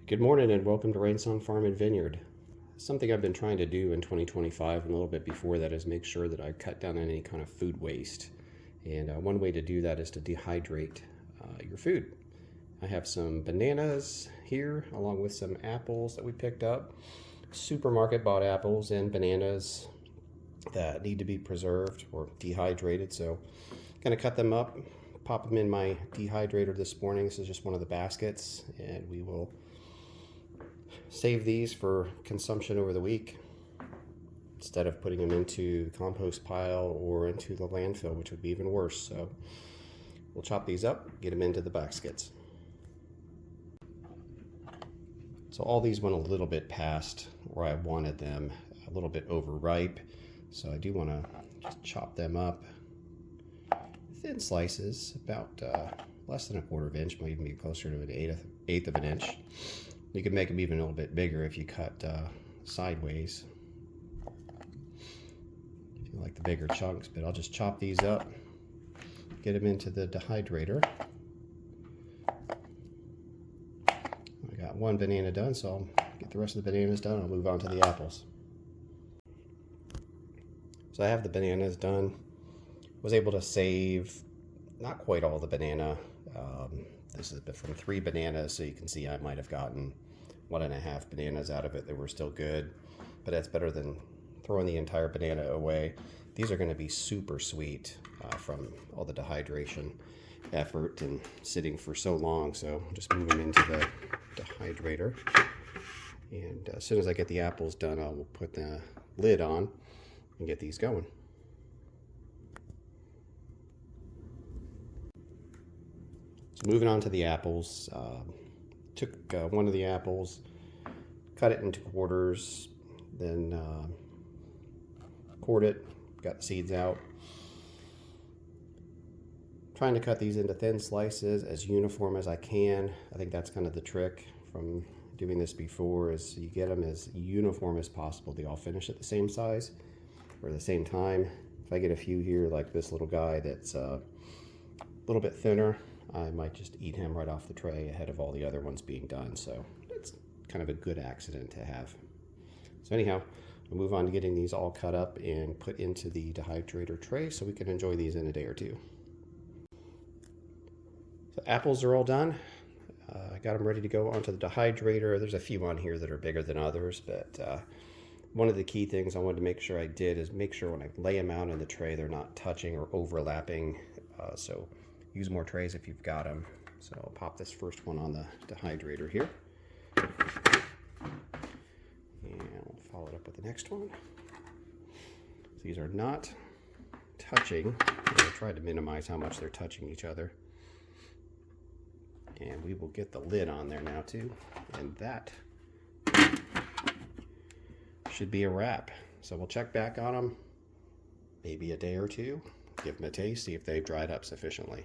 Good morning and welcome to Rainsong Farm and Vineyard. Something I've been trying to do in 2025 and a little bit before that is make sure that I cut down on any kind of food waste. And one way to do that is to dehydrate your food. I have some bananas here along with some apples that we picked up. Supermarket bought apples and bananas that need to be preserved or dehydrated. So I'm going to cut them up, pop them in my dehydrator this morning. This is just one of the baskets, and we will save these for consumption over the week instead of putting them into the compost pile or into the landfill, which would be even worse. So we'll chop these up, get them into the baskets. So all these went a little bit past where I wanted them, a little bit overripe. So I do want to just chop them up thin slices, about less than 1/4 inch, might even be closer to an eighth of an inch. You can make them even a little bit bigger if you cut sideways, if you like the bigger chunks, but I'll just chop these up, get them into the dehydrator. I got one banana done, so I'll get the rest of the bananas done. I'll move on to the apples. So I have the bananas done. Was able to save not quite all the banana. This is from 3 bananas, so you can see I might have gotten 1.5 bananas out of it that were still good, but that's better than throwing the entire banana away. These are going to be super sweet from all the dehydration effort and sitting for so long. So I'll just move them into the dehydrator, and as soon as I get the apples done, I will put the lid on and get these going. So moving on to the apples, took one of the apples, cut it into quarters, then cored it, got the seeds out. Trying to cut these into thin slices as uniform as I can. I think that's kind of the trick from doing this before, is you get them as uniform as possible. They all finish at the same size or the same time. If I get a few here like this little guy that's a little bit thinner, I might just eat him right off the tray ahead of all the other ones being done. So it's kind of a good accident to have. So anyhow, we'll move on to getting these all cut up and put into the dehydrator tray so we can enjoy these in a day or two. So apples are all done. I got them ready to go onto the dehydrator. There's a few on here that are bigger than others, but one of the key things I wanted to make sure I did is make sure when I lay them out in the tray, they're not touching or overlapping. So use more trays if you've got them. So I'll pop this first one on the dehydrator here. And I'll follow it up with the next one. So these are not touching. I tried to minimize how much they're touching each other. And we will get the lid on there now too. And that should be a wrap. So we'll check back on them maybe a day or two, give them a taste, see if they've dried up sufficiently.